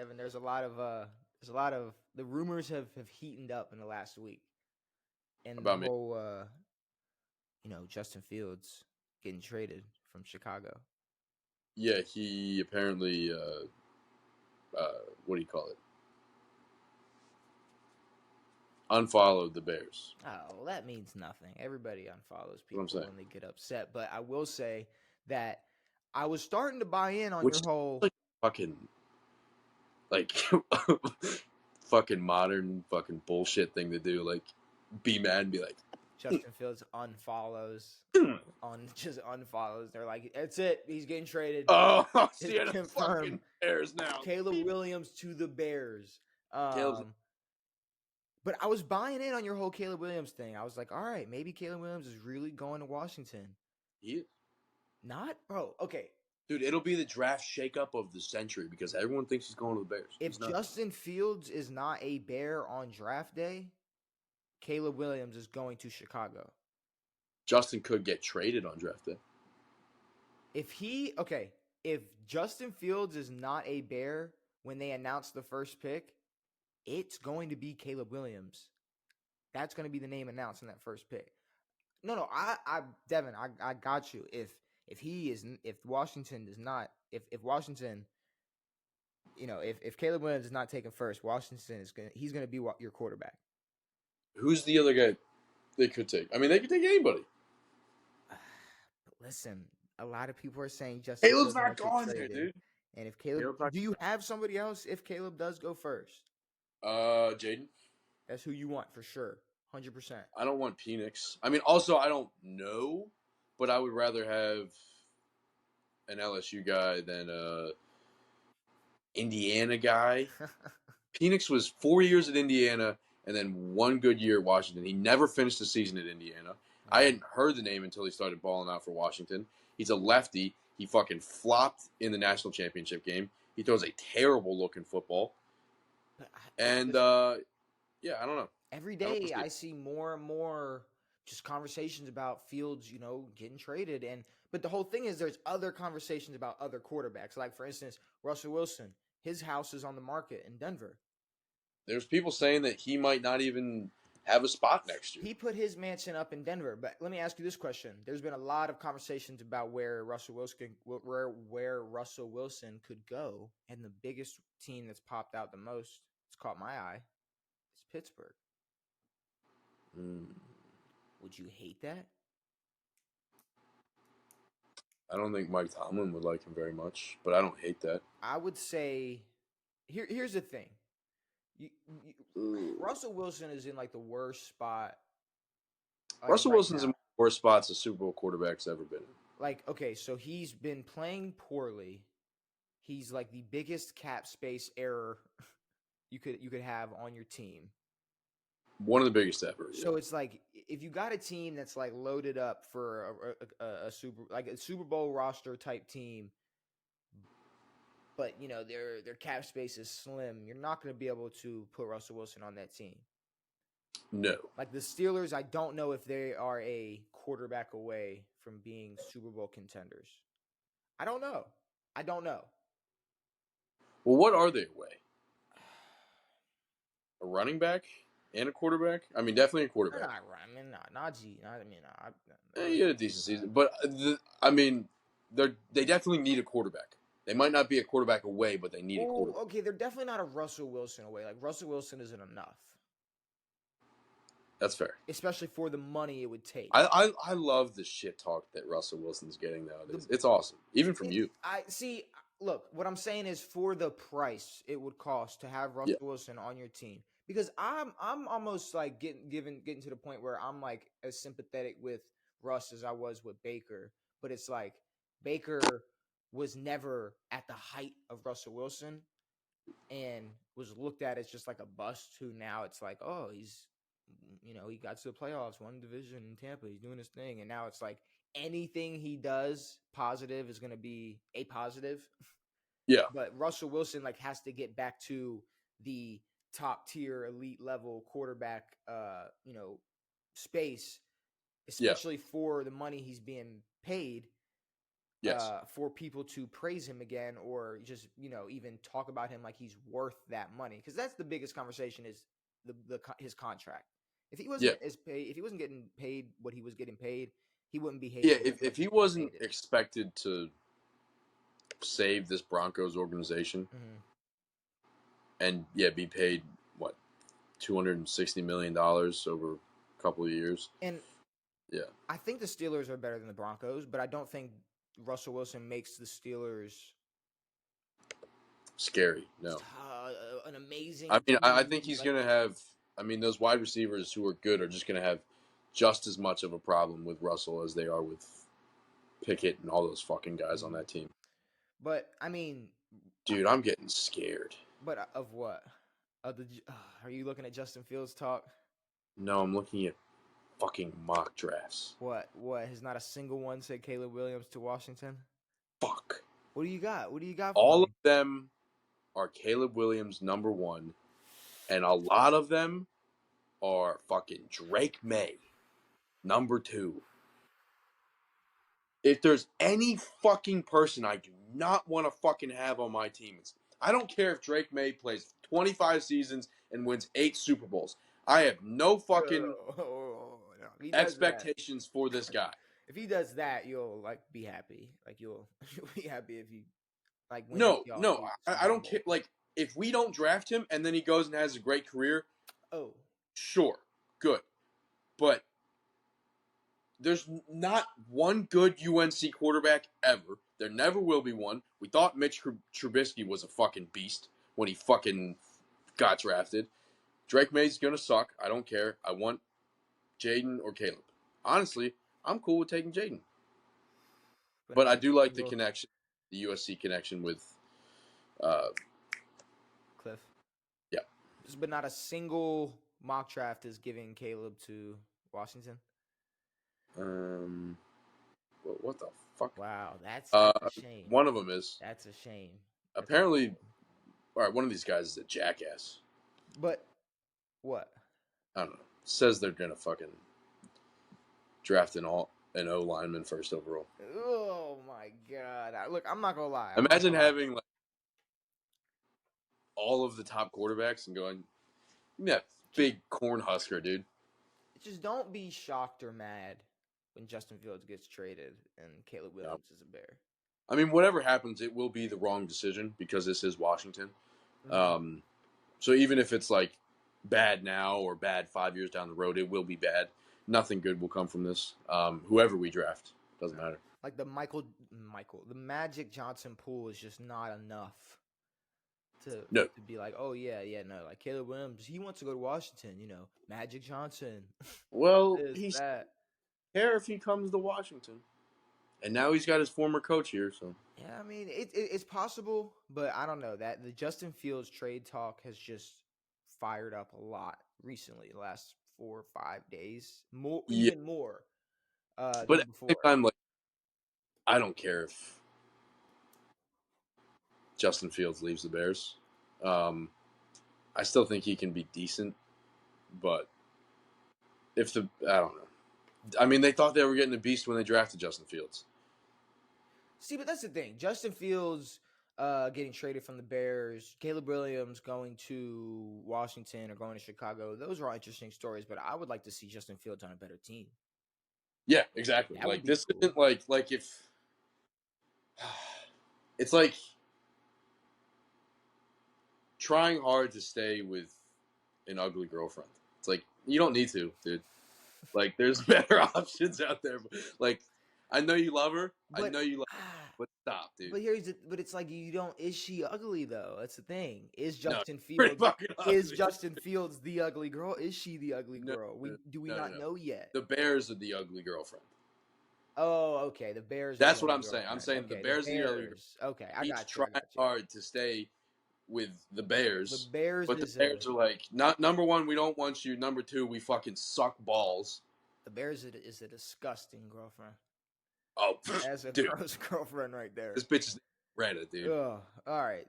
Devin, there's a lot of the rumors have heated up in the last week, and the About me. whole Justin Fields getting traded from Chicago. Yeah, he apparently what do you call it? Unfollowed the Bears. Oh, well, that means nothing. Everybody unfollows That's what I'm people saying. when they get upset, but I will say that I was starting to buy in on Which your is whole. like fucking like fucking modern fucking bullshit thing to do. Like be mad and be like, Justin Fields unfollows hmm. on just unfollows. They're like, that's it. He's getting traded. Oh, It's see the confirmed. fucking Bears now. Caleb Williams to the Bears. Caleb's But I was buying in on your whole Caleb Williams thing. I was like, all right, maybe Caleb Williams is really going to Washington. he, Not, bro. Okay, dude. It'll be the draft shakeup of the century because everyone thinks he's going to the Bears. if He's not. Justin Fields is not a Bear on draft day, Caleb Williams is going to Chicago. Justin could get traded on draft day. If Justin Fields is not a Bear when they announce the first pick, it's going to be Caleb Williams. That's going to be the name announced in that first pick. No, Devin, I got you. If Washington does not, if Washington, if Caleb Williams is not taken first, Washington he's gonna be your quarterback. Who's the other guy they could take? I mean, they could take anybody. But listen, a lot of people are saying Justin Caleb's Fields not might get going there, traded. dude. And if Caleb, Caleb's not. do you have somebody else if Caleb does go first? Jaden. That's who you want for sure, 100%. I don't want Penix. I mean, also I don't know, but I would rather have an LSU guy than a Indiana guy. Penix was 4 years at Indiana and then 1 good year at Washington. He never finished the season at Indiana. I hadn't heard the name until he started balling out for Washington. He's a lefty. He fucking flopped in the national championship game. He throws a terrible looking football. And yeah, I don't know. Every day I see more and more just conversations about Fields, getting traded. But the whole thing is there's other conversations about other quarterbacks. Like, for instance, Russell Wilson, his house is on the market in Denver. There's people saying that he might not even have a spot next year. He put his mansion up in Denver. But let me ask you this question. There's been a lot of conversations about where Russell Wilson could go. And the biggest team that's popped out the most, it's caught my eye, is Pittsburgh. Would you hate that? I don't think Mike Tomlin would like him very much, but I don't hate that. I would say, here's the thing. Russell Wilson is in like the worst spot. Russell Wilson's in the worst spots a Super Bowl quarterback's ever been in. Like, okay, so he's been playing poorly. He's like the biggest cap space error you could have on your team. One of the biggest ever. So it's like if you got a team that's like loaded up for a Super Bowl roster type team, but their cap space is slim, you're not going to be able to put Russell Wilson on that team. No. Like the Steelers, I don't know if they are a quarterback away from being Super Bowl contenders. I don't know. Well, what are they away? A running back and a quarterback? I mean, definitely a quarterback. Najee. He had a decent season, but they definitely need a quarterback. They might not be a quarterback away, but they need a quarterback. Okay, they're definitely not a Russell Wilson away. Like Russell Wilson isn't enough. That's fair. Especially for the money it would take. I love the shit talk that Russell Wilson's getting nowadays. It's awesome, even from you. I see. Look, what I'm saying is for the price it would cost to have Russell Wilson on your team. Because I'm almost like getting to the point where I'm like as sympathetic with Russ as I was with Baker. But it's like Baker was never at the height of Russell Wilson and was looked at as just like a bust who now it's like, oh, he's, he got to the playoffs, won division in Tampa. He's doing his thing. And now it's like anything he does positive is going to be a positive. Yeah. But Russell Wilson like has to get back to the top tier elite level quarterback space, especially for the money he's being paid. Yes. For people to praise him again, or just even talk about him like he's worth that money, because that's the biggest conversation is his contract. If he Yeah. wasn't if he wasn't getting paid what he was getting paid, he wouldn't be Yeah. hated as If much he as being wasn't hated. expected to save this Broncos organization Hmm. and be paid what $260 million over a couple of years. And Yeah. I think the Steelers are better than the Broncos, but I don't think Russell Wilson makes the Steelers Scary. No. an amazing I mean, I think team. he's Like, going to have. I mean, those wide receivers who are good are just going to have just as much of a problem with Russell as they are with Pickett and all those fucking guys on mhm. that team. But I mean, Dude, I'm getting scared. but of what? Of the? Are you looking at Justin Fields talk? No, I'm looking at fucking mock drafts. What? What? Has not a single one said Caleb Williams to Washington? Fuck. What do you got? What do you got for All of me? them are Caleb Williams #1, and a lot of them are fucking Drake May #2. If there's any fucking person I do not want to fucking have on my team, I don't care if Drake May plays 25 seasons and wins 8 Super Bowls. I have no fucking No, if he does that, expectations for this guy. if he does that, you'll like be happy. Like you'll be happy if he like wins No, y'all no, 8 Super I don't care. Bowls. Like, if we don't draft him and then he goes and has a great career, Oh, sure, good. But there's not one good UNC quarterback ever. There never will be one. We thought Mitch Trubisky was a fucking beast when he fucking got drafted. Drake May's gonna suck. I don't care. I want Jaden or Caleb. Honestly, I'm cool with taking Jaden. But I not a do like the single connection, the USC connection with, uh, Cliff. yeah. But not a single mock draft is giving Caleb to Washington. Um, what the fuck? Wow, that's Uh, a shame. one of them is That's a shame. That's a apparently. shame. All right, one of these guys is a jackass. But what? I don't know. Says they're gonna fucking draft an O lineman first overall. Oh my god! Look, I'm not gonna lie. I'm not Imagine gonna lie. having like all of the top quarterbacks and going, yeah, Just, big corn husker, dude. just don't be shocked or mad when Justin Fields gets traded and Caleb Yeah. Williams is a Bear. I mean, whatever happens, it will be the wrong decision because this is Washington. Mm-hmm. So even if it's like bad now or bad 5 years down the road, it will be bad. Nothing good will come from this. Whoever we draft doesn't matter. Like the Magic Johnson pool is just not enough No. to be like, oh yeah, no, like Caleb Williams, he wants to go to Washington, Magic Johnson, Well, this, he's that. care if he comes to Washington, and now he's got his former coach here. So Yeah, I mean it's possible, but I don't know that the Justin Fields trade talk has just fired up a lot recently, the last 4 or 5 days, more yeah, even more but than at the same before. time, like I don't care if Justin Fields leaves the Bears. I still think he can be decent, but if I don't know. I mean, they thought they were getting a beast when they drafted Justin Fields. See, but that's the thing. Justin Fields getting traded from the Bears, Caleb Williams going to Washington or going to Chicago. Those are all interesting stories, but I would like to see Justin Fields on a better team. Yeah, exactly. That would Like be this cool. isn't like if it's like trying hard to stay with an ugly girlfriend. It's like you don't need to, dude. Like there's better options out there. Like I know you love her. I But know you love her, but stop, dude. but it's like you don't. Is she ugly though? That's the thing. No, pretty fucking Is ugly. Justin Fields the ugly girl? Is she the ugly No, girl? no, Do we no, not no. know yet? The Bears are the ugly girlfriend. Oh, okay. The Bears are the That's what ugly I'm saying. I'm girlfriend. saying the Okay, the Bears are the ugly girlfriend. Bears. Okay, I He's got you. I trying got you. hard to stay with the The Bears, Bears but the is Bears are like, not number one, we don't want you. Number two, we fucking suck balls. the Bears is a disgusting girlfriend. Oh, That's a dude, gross girlfriend right there. this bitch is Reddit, dude. Ugh. All right.